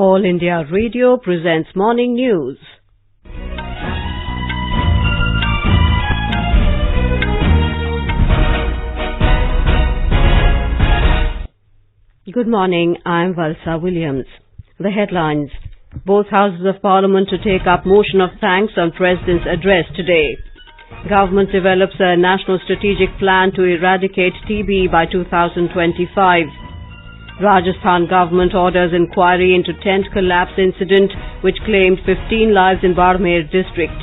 All India Radio presents Morning News. Good morning, I'm Valsa Williams. The headlines. Both Houses of Parliament to take up motion of thanks on President's address today. Government develops a national strategic plan to eradicate TB by 2025. Rajasthan government orders inquiry into tent collapse incident which claimed 15 lives in Barmer district.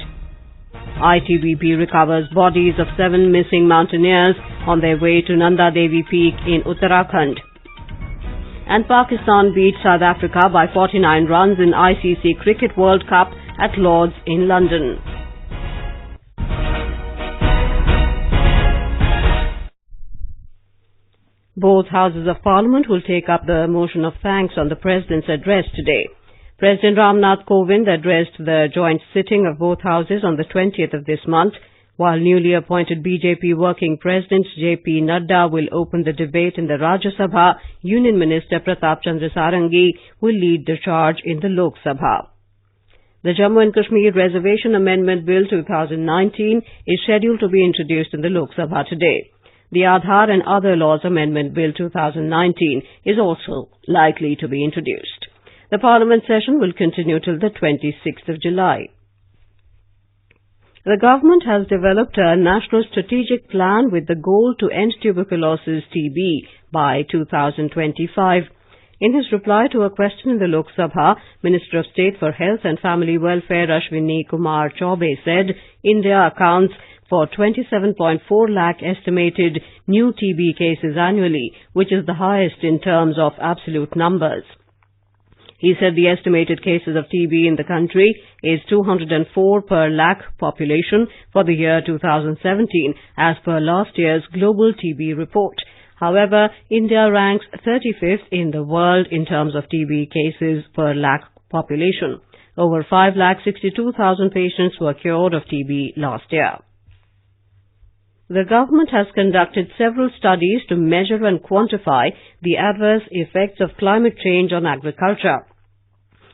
ITBP recovers bodies of 7 missing mountaineers on their way to Nanda Devi peak in Uttarakhand. And Pakistan beat South Africa by 49 runs in ICC Cricket World Cup at Lord's in London. Both Houses of Parliament will take up the motion of thanks on the President's address today. President Ramnath Kovind addressed the joint sitting of both Houses on the 20th of this month, while newly appointed BJP Working President J.P. Nadda will open the debate in the Rajya Sabha. Union Minister Pratap Chandra Sarangi will lead the charge in the Lok Sabha. The Jammu and Kashmir Reservation Amendment Bill 2019 is scheduled to be introduced in the Lok Sabha today. The Aadhaar and Other Laws Amendment Bill 2019 is also likely to be introduced. The Parliament session will continue till the 26th of July. The government has developed a national strategic plan with the goal to end tuberculosis TB by 2025. In his reply to a question in the Lok Sabha, Minister of State for Health and Family Welfare Ashwini Kumar Chaubey said India accounts for 27.4 lakh estimated new TB cases annually, which is the highest in terms of absolute numbers. He said the estimated cases of TB in the country is 204 per lakh population for the year 2017 as per last year's Global TB report. However, India ranks 35th in the world in terms of TB cases per lakh population. Over 5,62,000 patients were cured of TB last year. The government has conducted several studies to measure and quantify the adverse effects of climate change on agriculture.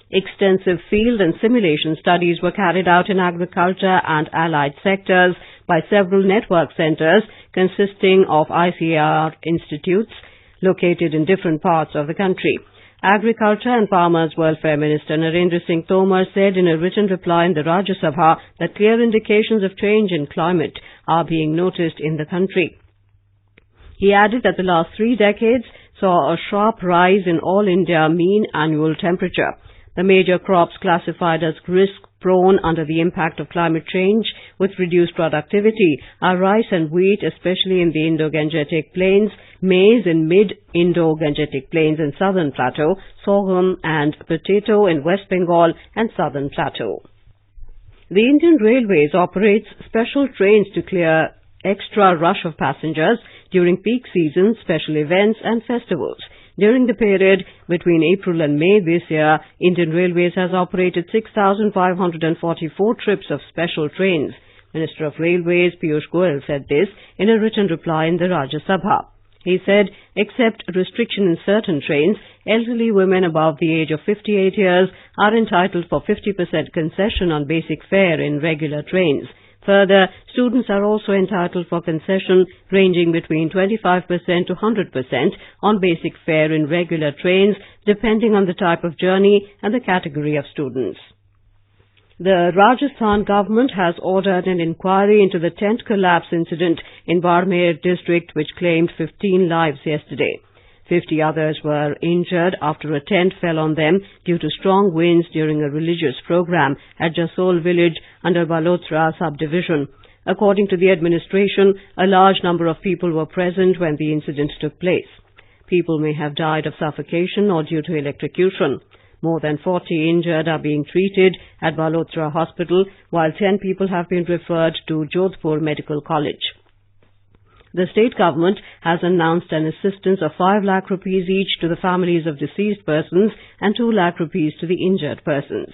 Extensive field and simulation studies were carried out in agriculture and allied sectors by several network centers consisting of ICAR institutes located in different parts of the country. Agriculture and Farmers Welfare Minister Narendra Singh Tomar said in a written reply in the Rajya Sabha that clear indications of change in climate are being noticed in the country. He added that the last 3 decades saw a sharp rise in all India mean annual temperature. The major crops classified as risk-prone under the impact of climate change with reduced productivity are rice and wheat, especially in the Indo-Gangetic Plains, maize in mid-Indo-Gangetic Plains and Southern Plateau, sorghum and potato in West Bengal and Southern Plateau. The Indian Railways operates special trains to clear extra rush of passengers during peak seasons, special events and festivals. During the period between April and May this year, Indian Railways has operated 6,544 trips of special trains. Minister of Railways Piyush Goyal said this in a written reply in the Rajya Sabha. He said, except restriction in certain trains, elderly women above the age of 58 years are entitled for 50% concession on basic fare in regular trains. Further, students are also entitled for concession ranging between 25% to 100% on basic fare in regular trains, depending on the type of journey and the category of students. The Rajasthan government has ordered an inquiry into the tent collapse incident in Barmer district which claimed 15 lives yesterday. 50 others were injured after a tent fell on them due to strong winds during a religious program at Jasol village under Balotra subdivision. According to the administration, a large number of people were present when the incident took place. People may have died of suffocation or due to electrocution. More than 40 injured are being treated at Balotra Hospital, while 10 people have been referred to Jodhpur Medical College. The state government has announced an assistance of 5 lakh rupees each to the families of deceased persons and 2 lakh rupees to the injured persons.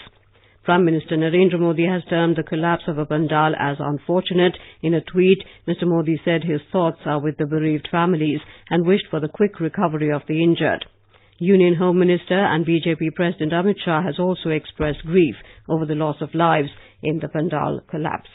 Prime Minister Narendra Modi has termed the collapse of a pandal as unfortunate. In a tweet, Mr. Modi said his thoughts are with the bereaved families and wished for the quick recovery of the injured. Union Home Minister and BJP President Amit Shah has also expressed grief over the loss of lives in the Pandal collapse.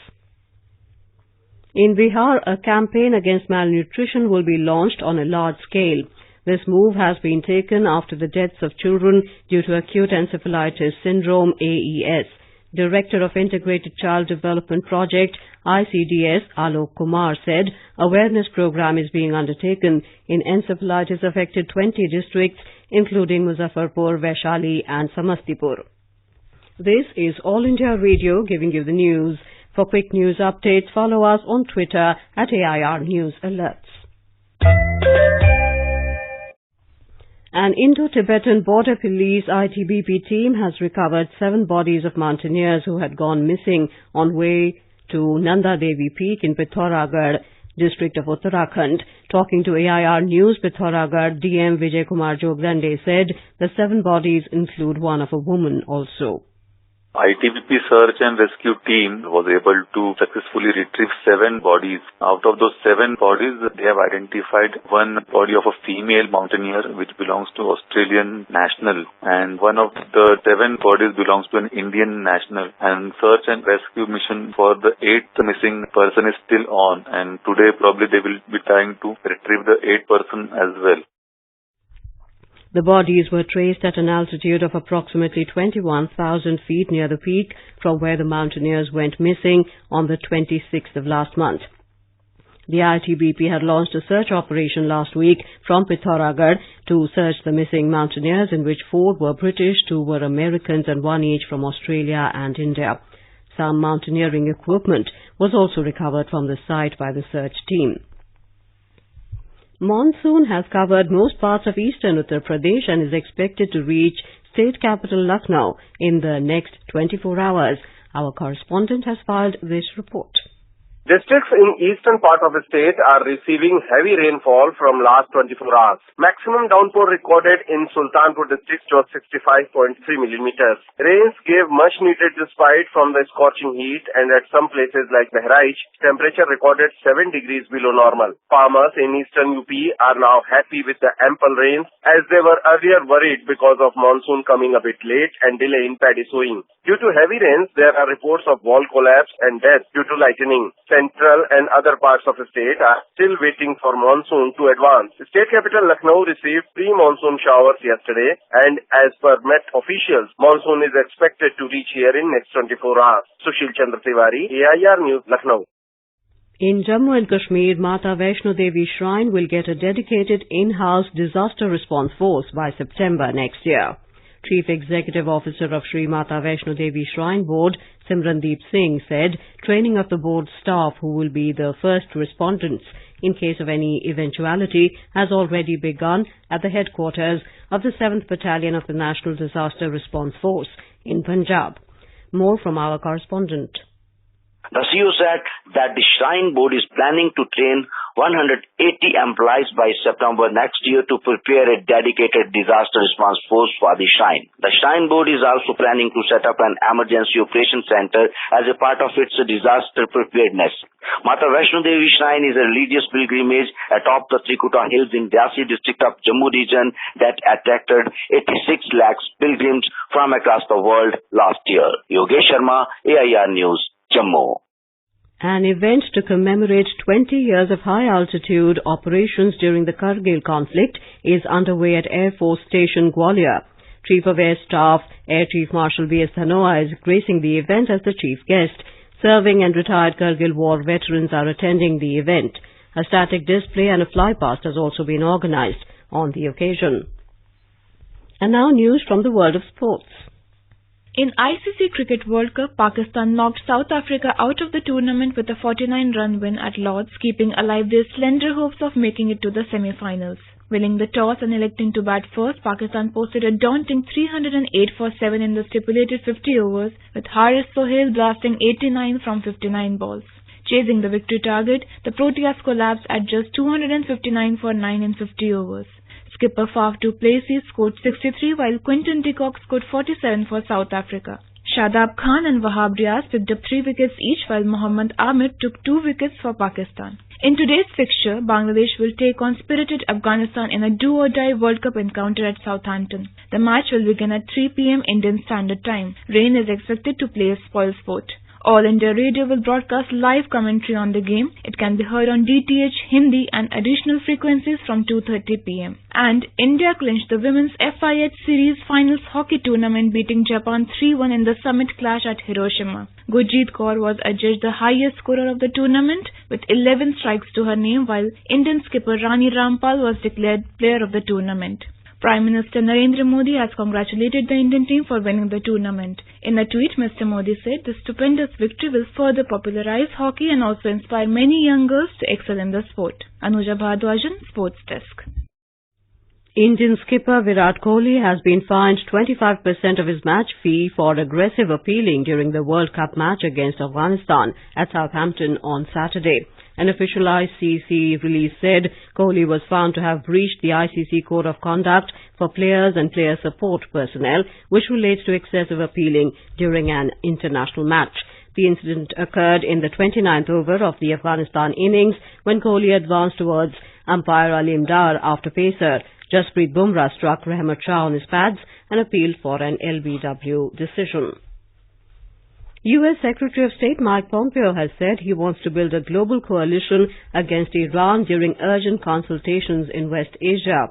In Bihar, a campaign against malnutrition will be launched on a large scale. This move has been taken after the deaths of children due to acute encephalitis syndrome (AES). Director of Integrated Child Development Project ICDS Alok Kumar said awareness program is being undertaken in encephalitis affected 20 districts including Muzaffarpur, Vaishali and Samastipur. This is All India Radio giving you the news. For quick news updates, follow us on Twitter at AIR News Alerts. An Indo-Tibetan Border Police ITBP team has recovered 7 bodies of mountaineers who had gone missing on way to Nanda Devi Peak in Pithoragarh, district of Uttarakhand. Talking to AIR News, Pithoragarh DM Vijay Kumar Jogdande said the 7 bodies include one of a woman also. ITBP search and rescue team was able to successfully retrieve 7 bodies. Out of those 7 bodies, they have identified one body of a female mountaineer which belongs to Australian national, and one of the 7 bodies belongs to an Indian national. And search and rescue mission for the 8th missing person is still on, and today probably they will be trying to retrieve the 8th person as well. The bodies were traced at an altitude of approximately 21,000 feet near the peak from where the mountaineers went missing on the 26th of last month. The ITBP had launched a search operation last week from Pithoragarh to search the missing mountaineers, in which 4 were British, 2 were Americans and 1 each from Australia and India. Some mountaineering equipment was also recovered from the site by the search team. Monsoon has covered most parts of eastern Uttar Pradesh and is expected to reach state capital Lucknow in the next 24 hours. Our correspondent has filed this report. Districts in eastern part of the state are receiving heavy rainfall from last 24 hours. Maximum downpour recorded in Sultanpur district was 65.3 millimeters. Rains gave much needed respite from the scorching heat, and at some places like Bahraich, temperature recorded 7 degrees below normal. Farmers in eastern UP are now happy with the ample rains, as they were earlier worried because of monsoon coming a bit late and delay in paddy sowing. Due to heavy rains, there are reports of wall collapse and deaths due to lightning. Central and other parts of the state are still waiting for monsoon to advance. State capital Lucknow received pre-monsoon showers yesterday, and as per Met officials, monsoon is expected to reach here in next 24 hours. Sushil Chandra Tiwari, AIR News, Lucknow. In Jammu and Kashmir, Mata Vaishno Devi Shrine will get a dedicated in-house disaster response force by September next year. Chief Executive Officer of Sri Mata Vaishno Devi Shrine Board, Simrandeep Singh, said training of the board staff, who will be the first respondents in case of any eventuality, has already begun at the headquarters of the 7th Battalion of the National Disaster Response Force in Punjab. More from our correspondent. The CEO said that the Shrine Board is planning to train 180 employees by September next year to prepare a dedicated disaster response force for the Shrine. The Shrine Board is also planning to set up an emergency operation center as a part of its disaster preparedness. Mata Vaishno Devi Shrine is a religious pilgrimage atop the Trikuta Hills in Dasi district of Jammu region that attracted 86 lakhs pilgrims from across the world last year. Yogesh Sharma, AIR News, Jammu. An event to commemorate 20 years of high-altitude operations during the Kargil conflict is underway at Air Force Station Gwalior. Chief of Air Staff, Air Chief Marshal B.S. Dhanoa, is gracing the event as the chief guest. Serving and retired Kargil war veterans are attending the event. A static display and a flypast has also been organized on the occasion. And now news from the world of sports. In ICC Cricket World Cup, Pakistan knocked South Africa out of the tournament with a 49-run win at Lord's, keeping alive their slender hopes of making it to the semi-finals. Winning the toss and electing to bat first, Pakistan posted a daunting 308 for 7 in the stipulated 50 overs, with Haris Sohail blasting 89 from 59 balls. Chasing the victory target, the Proteas collapsed at just 259 for 9 in 50 overs. Skipper Faf du Plessis scored 63 while Quinton de Kock scored 47 for South Africa. Shadab Khan and Wahab Riaz picked up 3 wickets each while Mohammad Amir took 2 wickets for Pakistan. In today's fixture, Bangladesh will take on spirited Afghanistan in a do-or-die World Cup encounter at Southampton. The match will begin at 3 p.m. Indian Standard Time. Rain is expected to play a spoilsport. All India Radio will broadcast live commentary on the game. It can be heard on DTH, Hindi and additional frequencies from 2:30 p.m. And India clinched the Women's FIH Series Finals hockey tournament, beating Japan 3-1 in the summit clash at Hiroshima. Gurjeet Kaur was adjudged the highest scorer of the tournament with 11 strikes to her name, while Indian skipper Rani Rampal was declared player of the tournament. Prime Minister Narendra Modi has congratulated the Indian team for winning the tournament. In a tweet, Mr. Modi said the stupendous victory will further popularize hockey and also inspire many young girls to excel in the sport. Anuja Bhardwajan, Sports Desk. Indian skipper Virat Kohli has been fined 25% of his match fee for aggressive appealing during the World Cup match against Afghanistan at Southampton on Saturday. An official ICC release said Kohli was found to have breached the ICC Code of Conduct for players and player support personnel, which relates to excessive appealing during an international match. The incident occurred in the 29th over of the Afghanistan innings when Kohli advanced towards umpire Alim Dar after pacer Jasprit Bumrah struck Rahmat Shah on his pads and appealed for an LBW decision. U.S. Secretary of State Mike Pompeo has said he wants to build a global coalition against Iran during urgent consultations in West Asia.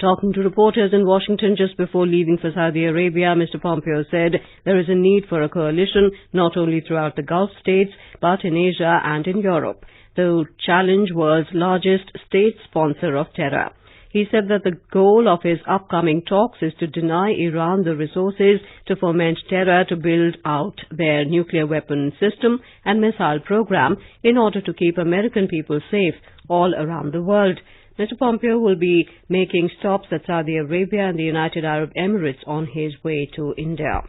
Talking to reporters in Washington just before leaving for Saudi Arabia, Mr. Pompeo said there is a need for a coalition not only throughout the Gulf states but in Asia and in Europe. The challenge world's largest state sponsor of terror. He said that the goal of his upcoming talks is to deny Iran the resources to foment terror to build out their nuclear weapon system and missile program in order to keep American people safe all around the world. Mr. Pompeo will be making stops at Saudi Arabia and the United Arab Emirates on his way to India.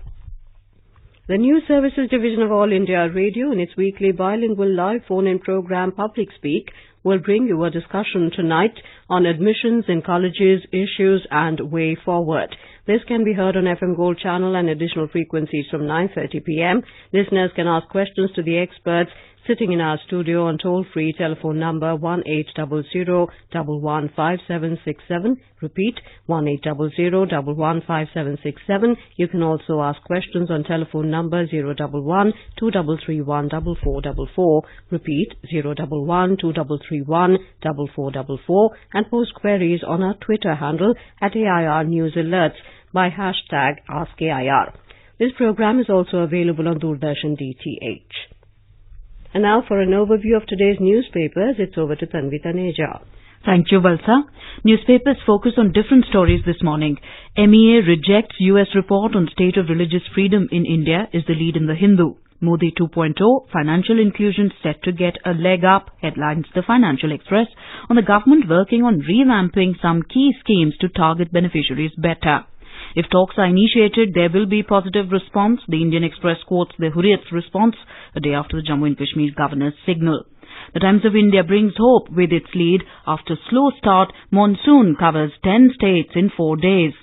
The News Services Division of All India Radio, in its weekly bilingual live phone-in program Public Speak, will bring you a discussion tonight on admissions in colleges, issues and way forward. This can be heard on FM Gold channel and additional frequencies from 9:30 p.m. Listeners can ask questions to the experts sitting in our studio on toll-free telephone number 1800-115767. Repeat, 1800-115767. You can also ask questions on telephone number 011-2331-4444. Repeat, 011-2331-4444. And post queries on our Twitter handle at AIR News Alerts by hashtag AskAIR. This program is also available on Doordarshan DTH. And now for an overview of today's newspapers, it's over to Tanvi Taneja. Thank you, Valsa. Newspapers focus on different stories this morning. MEA rejects US report on state of religious freedom in India is the lead in the Hindu. Modi 2.0, financial inclusion set to get a leg up, headlines the Financial Express, on the government working on revamping some key schemes to target beneficiaries better. If talks are initiated, there will be positive response. The Indian Express quotes the Hurriyat's response a day after the Jammu and Kashmir governor's signal. The Times of India brings hope with its lead. After slow start, monsoon covers 10 states in 4 days.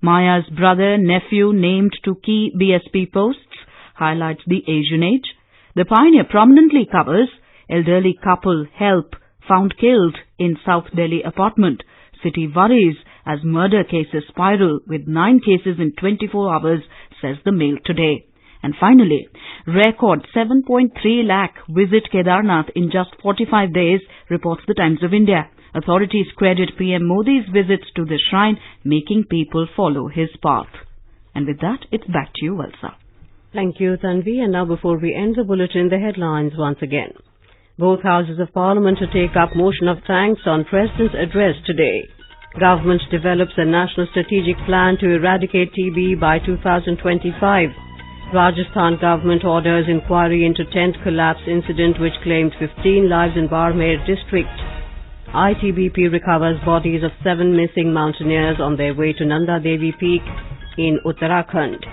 Maya's brother, nephew named to key BSP posts highlights the Asian age. The Pioneer prominently covers elderly couple help found killed in South Delhi apartment. City worries as murder cases spiral with 9 cases in 24 hours, says the Mail today. And finally, record 7.3 lakh visit Kedarnath in just 45 days, reports the Times of India. Authorities credit PM Modi's visits to the shrine, making people follow his path. And with that, it's back to you, Valsa. Thank you, Tanvi. And now before we end the bulletin, the headlines once again. Both houses of Parliament to take up motion of thanks on President's address today. Government develops a national strategic plan to eradicate TB by 2025. Rajasthan government orders inquiry into tent collapse incident which claimed 15 lives in Barmer district. ITBP recovers bodies of 7 missing mountaineers on their way to Nanda Devi peak in Uttarakhand.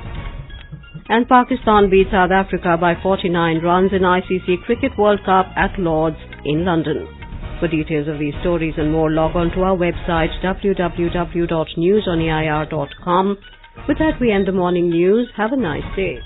And Pakistan beat South Africa by 49 runs in ICC Cricket World Cup at Lord's in London. For details of these stories and more, log on to our website www.newsonair.com. With that, we end the morning news. Have a nice day.